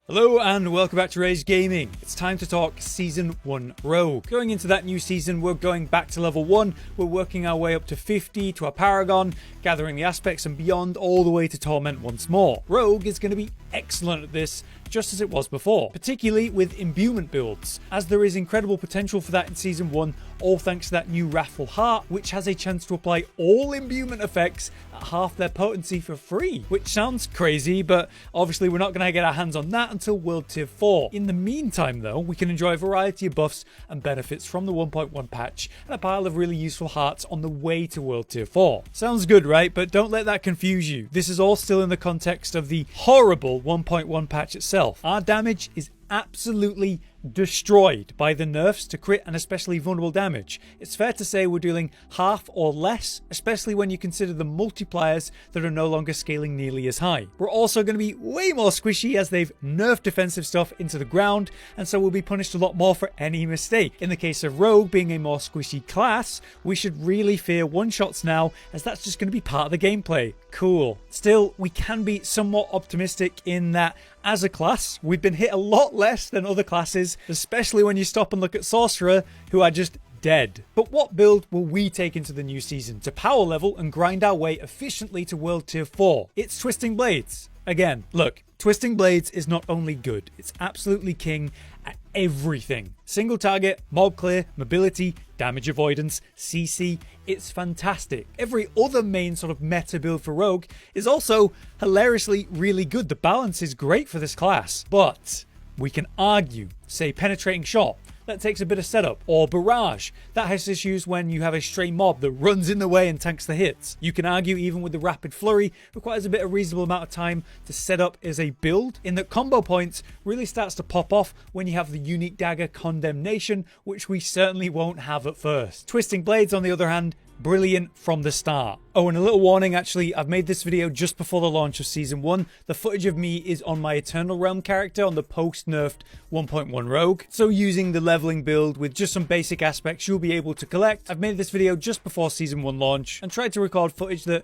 Hello and welcome back to Rage Gaming. It's time to talk Season 1 Rogue. Going into that new season, we're going back to level 1, we're working our way up to 50 to our Paragon, gathering the aspects and beyond all the way to Torment once more. Rogue is going to be excellent at this, just as it was before, particularly with imbuement builds, as there is incredible potential for that in Season 1, all thanks to that new Wrathful Heart, which has a chance to apply all imbuement effects at half their potency for free, which sounds crazy, but obviously we're not going to get our hands on that until World Tier 4. In the meantime though, we can enjoy a variety of buffs and benefits from the 1.1 patch and a pile of really useful hearts on the way to World Tier 4. Sounds good, right? But don't let that confuse you. This is all still in the context of the horrible 1.1 patch itself. Our damage is absolutely destroyed by the nerfs to crit and especially vulnerable damage. It's fair to say we're dealing half or less, especially when you consider the multipliers that are no longer scaling nearly as high. We're also going to be way more squishy as they've nerfed defensive stuff into the ground, and so we'll be punished a lot more for any mistake. In the case of Rogue being a more squishy class, we should really fear one-shots now, as that's just going to be part of the gameplay. Cool. Still, we can be somewhat optimistic in that as a class, we've been hit a lot less than other classes, especially when you stop and look at Sorcerer, who are just dead. But what build will we take into the new season to power level and grind our way efficiently to World Tier 4? It's Twisting Blades. Again, look, Twisting Blades is not only good, it's absolutely king at everything. Single target, mob clear, mobility, damage avoidance, CC, it's fantastic. Every other main sort of meta build for Rogue is also hilariously really good. The balance is great for this class, but we can argue, say Penetrating Shot, that takes a bit of setup, or Barrage, that has issues when you have a stray mob that runs in the way and tanks the hits. You can argue even with the Rapid Flurry, requires a bit of reasonable amount of time to set up as a build, in that combo points really starts to pop off when you have the unique dagger Condemnation, which we certainly won't have at first. Twisting Blades, on the other hand, brilliant from the start. Oh, and a little warning, actually, I've made this video just before the launch of Season 1. The footage of me is on my Eternal Realm character on the post-nerfed 1.1 Rogue. So using the leveling build with just some basic aspects you'll be able to collect. I've made this video just before Season 1 launch and tried to record footage that,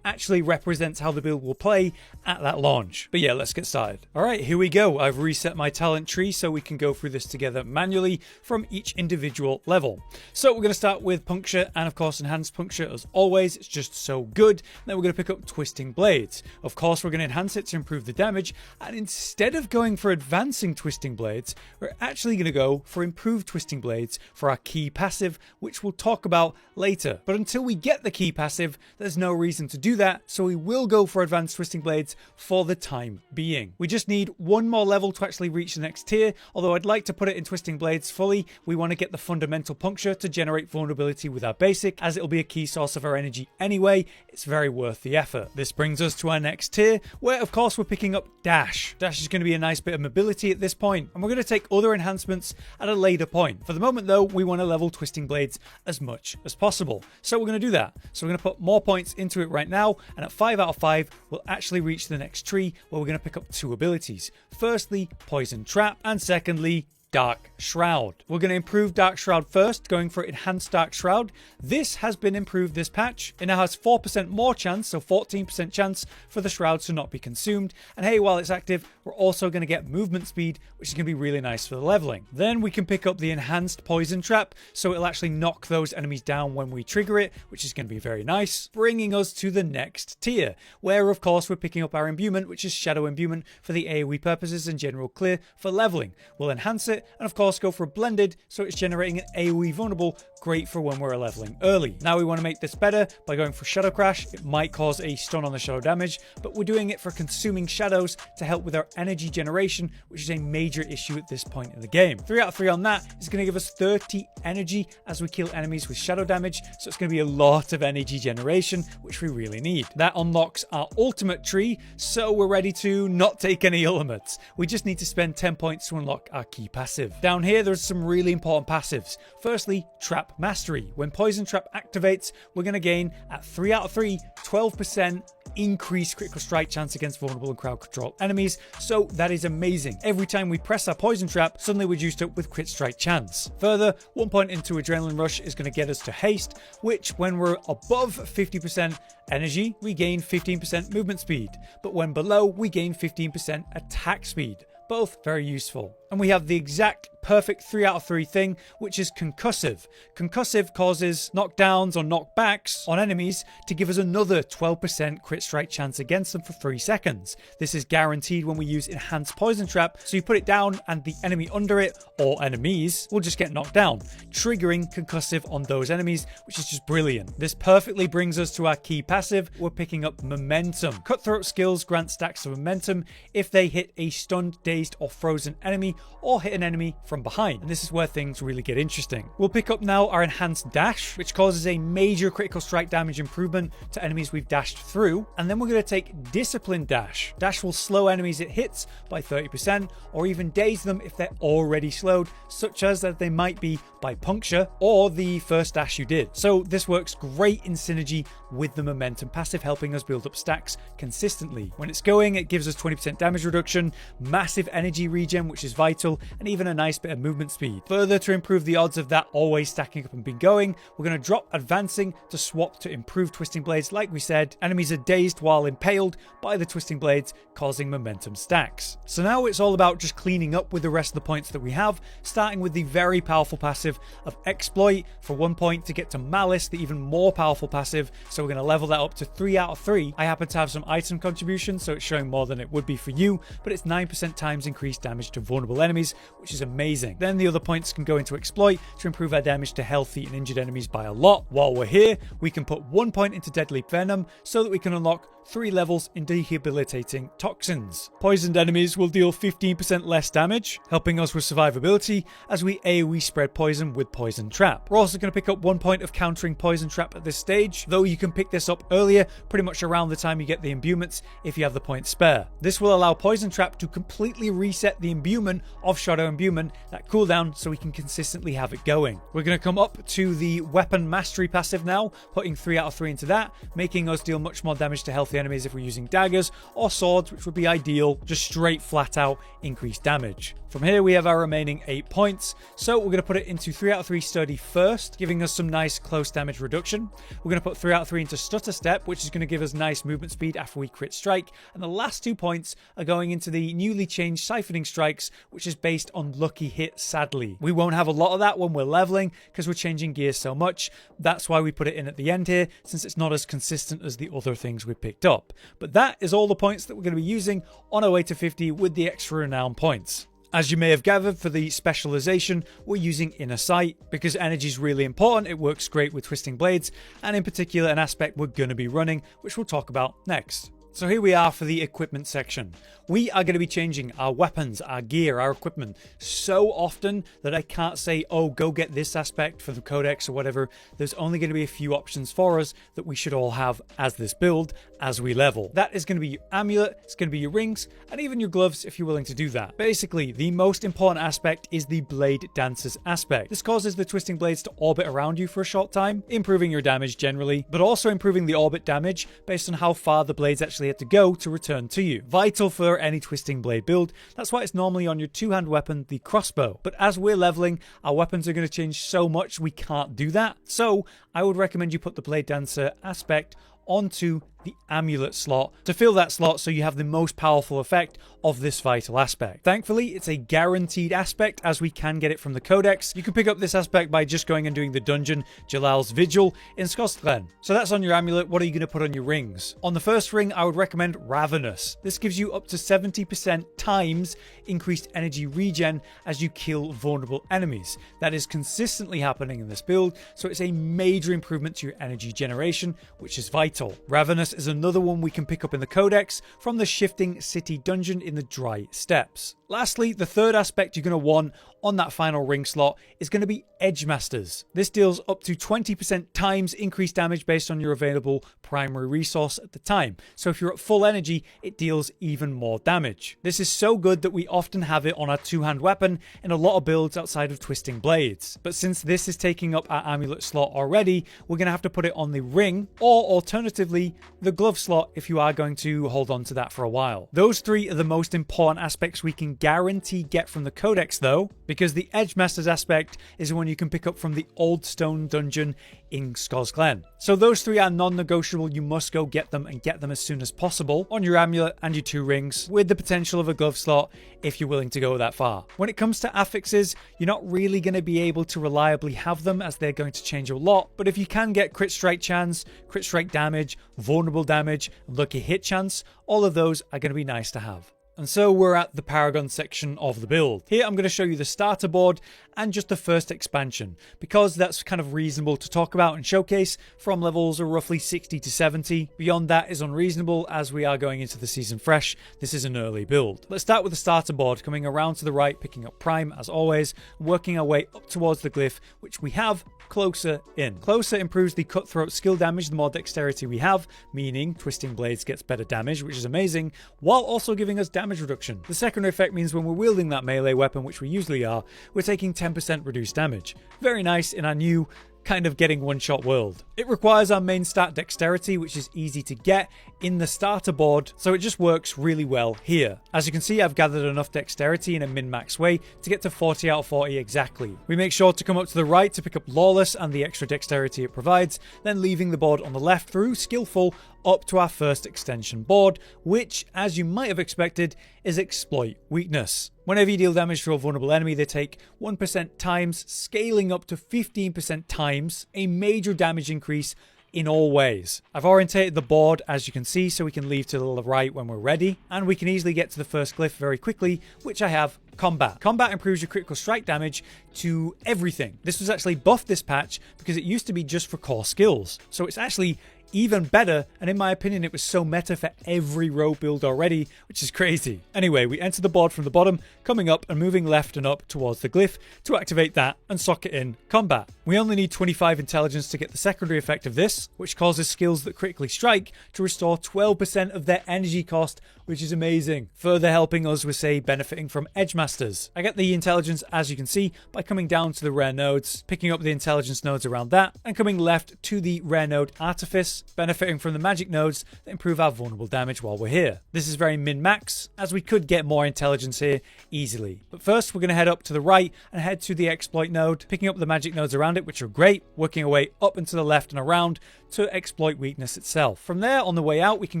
actually represents how the build will play at that launch. But yeah, let's get started. Alright, here we go. I've reset my talent tree so we can go through this together manually from each individual level. So we're going to start with Puncture and of course Enhanced Puncture as always. It's just so good. Then we're going to pick up Twisting Blades. Of course, we're going to enhance it to improve the damage, and instead of going for advancing Twisting Blades, we're actually going to go for improved Twisting Blades for our key passive, which we'll talk about later. But until we get the key passive, there's no reason to do that, so we will go for advanced Twisting Blades for the time being. We just need one more level to actually reach the next tier, although I'd like to put it in Twisting Blades fully. We want to get the fundamental puncture to generate vulnerability with our basic, as it'll be a key source of our energy anyway. It's very worth the effort. This brings us to our next tier, where of course we're picking up Dash. Dash is going to be a nice bit of mobility at this point, and we're going to take other enhancements at a later point. For the moment though, we want to level Twisting Blades as much as possible. So we're going to do that. So we're going to put more points into it right now, and at 5 out of 5, we'll actually reach the next tree, where we're going to pick up 2 abilities. Firstly, Poison Trap, and secondly, Dark Shroud. We're going to improve Dark Shroud first, going for Enhanced Dark Shroud. This has been improved this patch. It now has 4% more chance, so 14% chance for the shrouds to not be consumed. And hey, while it's active, we're also going to get movement speed, which is going to be really nice for the leveling. Then we can pick up the Enhanced Poison Trap, so it'll actually knock those enemies down when we trigger it, which is going to be very nice. Bringing us to the next tier, where of course we're picking up our imbuement, which is Shadow Imbuement for the AoE purposes and General Clear for leveling. We'll enhance it, and of course go for a blended, so it's generating an AoE vulnerable, great for when we're leveling early. Now we want to make this better by going for Shadow Crash. It might cause a stun on the shadow damage, but we're doing it for consuming shadows to help with our energy generation, which is a major issue at this point in the game. 3 out of 3 on that is going to give us 30 energy as we kill enemies with shadow damage, so it's going to be a lot of energy generation, which we really need. That unlocks our ultimate tree, so we're ready to not take any ultimates. We just need to spend 10 points to unlock our key passive. Down here, there's some really important passives. Firstly, Trap Mastery. When Poison Trap activates, we're going to gain, at 3 out of 3, 12% increased critical strike chance against vulnerable and crowd control enemies, so that is amazing. Every time we press our Poison Trap, suddenly we're juiced up with crit strike chance. Further, 1 point into Adrenaline Rush is going to get us to Haste, which when we're above 50% energy, we gain 15% movement speed, but when below, we gain 15% attack speed. Both very useful. And we have the exact perfect 3 out of 3 thing, which is concussive. Concussive causes knockdowns or knockbacks on enemies to give us another 12% crit strike chance against them for 3 seconds. This is guaranteed when we use enhanced poison trap, so you put it down and the enemy under it, or enemies, will just get knocked down, triggering concussive on those enemies, which is just brilliant. This perfectly brings us to our key passive. We're picking up momentum. Cutthroat skills grant stacks of momentum if they hit a stunned, dazed, or frozen enemy, or hit an enemy from behind. And this is where things really get interesting. We'll pick up now our enhanced dash, which causes a major critical strike damage improvement to enemies we've dashed through. And then we're going to take disciplined dash. Dash will slow enemies it hits by 30%, or even daze them if they're already slowed, such as that they might be by puncture or the first dash you did. So this works great in synergy with the momentum passive, helping us build up stacks consistently. When it's going, it gives us 20% damage reduction, massive energy regen, which is vital, and even a nice bit of movement speed. Further, to improve the odds of that always stacking up and being going, we're going to drop advancing to swap to improved twisting blades. Like we said, enemies are dazed while impaled by the twisting blades, causing momentum stacks. So now it's all about just cleaning up with the rest of the points that we have, starting with the very powerful passive of exploit for 1 point to get to malice, the even more powerful passive. So we're going to level that up to 3 out of 3. I happen to have some item contribution, so it's showing more than it would be for you, but it's 9% times increased damage to vulnerable enemies, which is amazing. Then the other points can go into exploit to improve our damage to healthy and injured enemies by a lot. While we're here, we can put 1 point into deadly venom so that we can unlock 3 levels in debilitating toxins. Poisoned enemies will deal 15% less damage, helping us with survivability as we AoE spread poison with poison trap. We're also going to pick up 1 point of countering poison trap at this stage, though you can pick this up earlier, pretty much around the time you get the imbuements if you have the point spare. This will allow poison trap to completely reset the imbuement of Shadow Imbuement, that cooldown, so we can consistently have it going. We're going to come up to the weapon mastery passive now, putting 3 out of 3 into that, making us deal much more damage to healthy enemies if we're using daggers or swords, which would be ideal, just straight flat out increased damage. From here we have our remaining 8 points, so we're going to put it into 3 out of 3 sturdy first, giving us some nice close damage reduction. We're going to put 3 out of 3 into stutter step, which is going to give us nice movement speed after we crit strike, and the last 2 points are going into the newly changed siphoning strikes, which is based on lucky hit. Sadly, we won't have a lot of that when we're leveling because we're changing gears so much. That's why we put it in at the end here, since it's not as consistent as the other things we picked up. But that is all the points that we're going to be using on our way to 50 with the extra renown points. As you may have gathered, for the specialization, we're using Inner Sight because energy is really important. It works great with twisting blades, and in particular an aspect we're going to be running, which we'll talk about next. So here we are for the equipment section. We are going to be changing our weapons, our gear, our equipment so often that I can't say, oh, go get this aspect for the codex or whatever. There's only going to be a few options for us that we should all have as this build as we level. That is going to be your amulet, it's going to be your rings, and even your gloves if you're willing to do that. Basically, the most important aspect is the blade dancers aspect. This causes the twisting blades to orbit around you for a short time, improving your damage generally, but also improving the orbit damage based on how far the blades actually have to go to return to you. Vital for any twisting blade build. That's why it's normally on your two-hand weapon, the crossbow. But as we're leveling, our weapons are going to change so much we can't do that. So I would recommend you put the blade dancer aspect onto the amulet slot to fill that slot so you have the most powerful effect of this vital aspect. Thankfully, it's a guaranteed aspect as we can get it from the codex. You can pick up this aspect by just going and doing the dungeon Jalal's Vigil in Skostglen. So that's on your amulet. What are you going to put on your rings? On the first ring, I would recommend Ravenous. This gives you up to 70% times increased energy regen as you kill vulnerable enemies. That is consistently happening in this build, so it's a major improvement to your energy generation, which is vital. Ravenous is another one we can pick up in the codex from the Shifting City dungeon in the Dry Steppes. Lastly, the third aspect you're going to want on that final ring slot is going to be Edge Masters. This deals up to 20% times increased damage based on your available primary resource at the time. So if you're at full energy, it deals even more damage. This is so good that we often have it on our two-hand weapon in a lot of builds outside of Twisting Blades. But since this is taking up our amulet slot already, we're going to have to put it on the ring, or alternatively, the glove slot if you are going to hold on to that for a while. Those three are the most important aspects we can guarantee get from the Codex though, because the Edgemasters aspect is the one you can pick up from the Old Stone dungeon in Scoz Glen. So those 3 are non-negotiable. You must go get them and get them as soon as possible on your amulet and your 2 rings, with the potential of a glove slot if you're willing to go that far. When it comes to affixes, you're not really going to be able to reliably have them as they're going to change a lot, but if you can get crit strike chance, crit strike damage, vulnerable damage, lucky hit chance, all of those are going to be nice to have. And so we're at the Paragon section of the build. Here I'm going to show you the starter board and just the first expansion, because that's kind of reasonable to talk about and showcase from levels of roughly 60 to 70. Beyond that is unreasonable as we are going into the season fresh. This is an early build. Let's start with the starter board, coming around to the right, picking up Prime as always, working our way up towards the glyph, which we have Closer in. Closer improves the cutthroat skill damage the more dexterity we have, meaning Twisting Blades gets better damage, which is amazing, while also giving us damage reduction. The secondary effect means when we're wielding that melee weapon, which we usually are, we're taking 10% reduced damage. Very nice in our new kind of getting one-shot world. It requires our main stat dexterity, which is easy to get in the starter board, so it just works really well here. As you can see, I've gathered enough dexterity in a min-max way to get to 40 out of 40 exactly. We make sure to come up to the right to pick up Lawless and the extra dexterity it provides, then leaving the board on the left through Skillful up to our first extension board, which, as you might have expected, is Exploit Weakness. Whenever you deal damage to a vulnerable enemy, they take 1% times, scaling up to 15% times, a major damage increase in all ways. I've orientated the board, as you can see, so we can leave to the right when we're ready, and we can easily get to the first glyph very quickly, which I have Combat. Combat improves your critical strike damage to everything. This was actually buffed this patch because it used to be just for core skills, so it's actually even better, and in my opinion it was so meta for every rogue build already, which is crazy. Anyway, we enter the board from the bottom, coming up and moving left and up towards the glyph to activate that and socket in Combat. We only need 25 intelligence to get the secondary effect of this, which causes skills that critically strike to restore 12% of their energy cost, which is amazing, further helping us with, say, benefiting from Edgemasters. I get the intelligence, as you can see, by coming down to the rare nodes, picking up the intelligence nodes around that, and coming left to the rare node Artifice, benefiting from the magic nodes that improve our vulnerable damage while we're here. This is very min-max, as we could get more intelligence here easily. But first, we're going to head up to the right and head to the exploit node, picking up the magic nodes around it, which are great, working our way up and to the left and around to exploit weakness itself. From there, on the way out, we can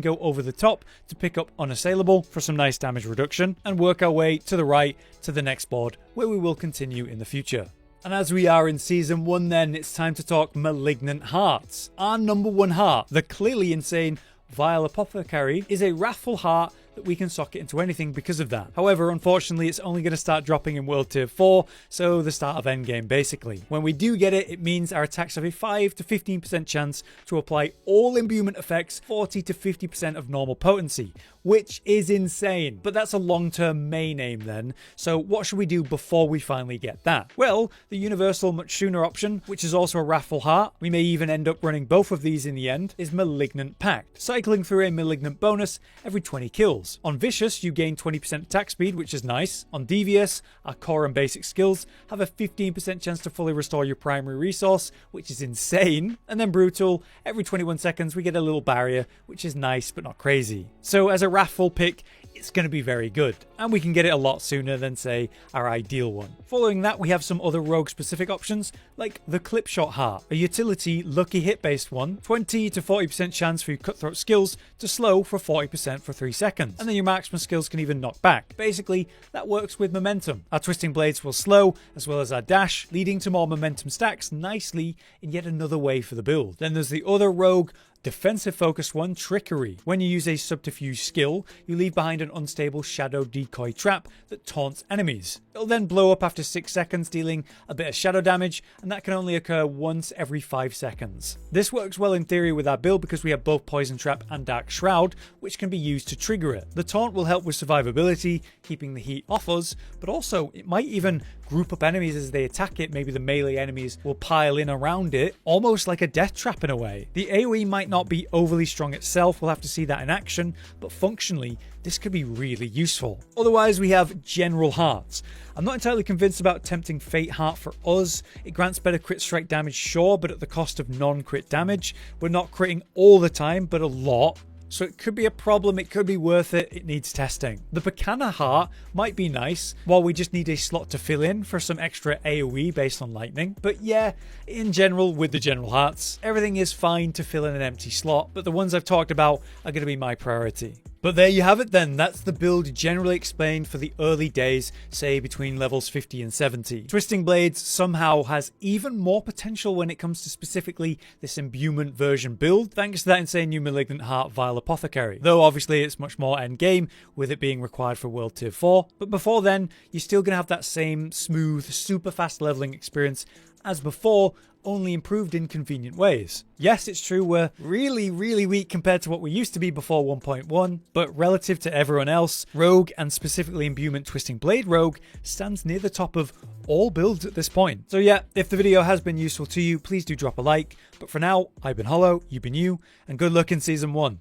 go over the top to pick up Unassailable for some nice damage reduction, and work our way to the right to the next board, where we will continue in the future. And as we are in Season 1 then, it's time to talk Malignant Hearts. Our number 1 heart, the clearly insane Vile Apothecary, is a wrathful heart that we can socket into anything because of that. However, unfortunately, it's only going to start dropping in World Tier 4, so the start of Endgame basically. When we do get it, it means our attacks have a 5 to 15% chance to apply all imbuement effects, 40 to 50% of normal potency, which is insane. But that's a long-term main aim then, so what should we do before we finally get that? Well, the universal much sooner option, which is also a wrathful heart, we may even end up running both of these in the end, is Malignant Pact, cycling through a Malignant bonus every 20 kills. On Vicious, you gain 20% attack speed, which is nice. On Devious, our core and basic skills have a 15% chance to fully restore your primary resource, which is insane. And then Brutal, every 21 seconds we get a little barrier, which is nice but not crazy. So as a wrathful pick, it's going to be very good, and we can get it a lot sooner than, say, our ideal one. Following that, we have some other rogue-specific options, like the Clipshot Heart, a utility lucky hit-based one, 20 to 40% chance for your cutthroat skills to slow for 40% for 3 seconds, and then your marksman skills can even knock back. Basically, that works with momentum. Our Twisting Blades will slow, as well as our dash, leading to more momentum stacks nicely in yet another way for the build. Then there's the other rogue, defensive focused one, Trickery. When you use a subterfuge skill, you leave behind an unstable shadow decoy trap that taunts enemies. It'll then blow up after 6 seconds, dealing a bit of shadow damage, and that can only occur once every 5 seconds. This works well in theory with our build because we have both Poison Trap and Dark Shroud, which can be used to trigger it. The taunt will help with survivability, keeping the heat off us, but also it might even group up enemies as they attack it. Maybe the melee enemies will pile in around it, almost like a death trap in a way. The AoE might not be overly strong itself, we'll have to see that in action, but functionally this could be really useful. Otherwise, we have General Hearts. I'm not entirely convinced about Tempting Fate Heart for us. It grants better crit strike damage, sure, but at the cost of non-crit damage. We're not critting all the time, but a lot. so it could be a problem, it could be worth it, it needs testing. The Pekana heart might be nice, while we just need a slot to fill in for some extra AoE based on lightning. But yeah, in general, with the general hearts, everything is fine to fill in an empty slot, but the ones I've talked about are going to be my priority. But there you have it then, that's the build generally explained for the early days, say between levels 50 and 70. Twisting Blades somehow has even more potential when it comes to specifically this imbuement version build, thanks to that insane new Malignant Heart Vile Apothecary. Though obviously it's much more endgame, with it being required for World Tier 4, but before then, you're still going to have that same smooth, super fast leveling experience as before, only improved in convenient ways. Yes, it's true we're really weak compared to what we used to be before 1.1, but relative to everyone else, Rogue, and specifically Imbuement Twisting Blade Rogue, stands near the top of all builds at this point. So yeah, if the video has been useful to you, please do drop a like, but for now, I've been Hollow, you've been you, and good luck in Season 1.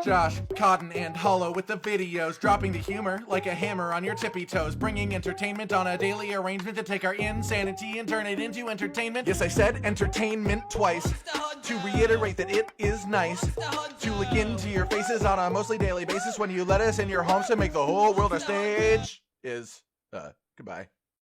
Josh, Cotton, and Hollow with the videos, dropping the humor like a hammer on your tippy toes, bringing entertainment on a daily arrangement to take our insanity and turn it into entertainment. Yes, I said entertainment twice, to reiterate that it is nice to look into your faces on a mostly daily basis when you let us in your homes to make the whole world a stage. Goodbye.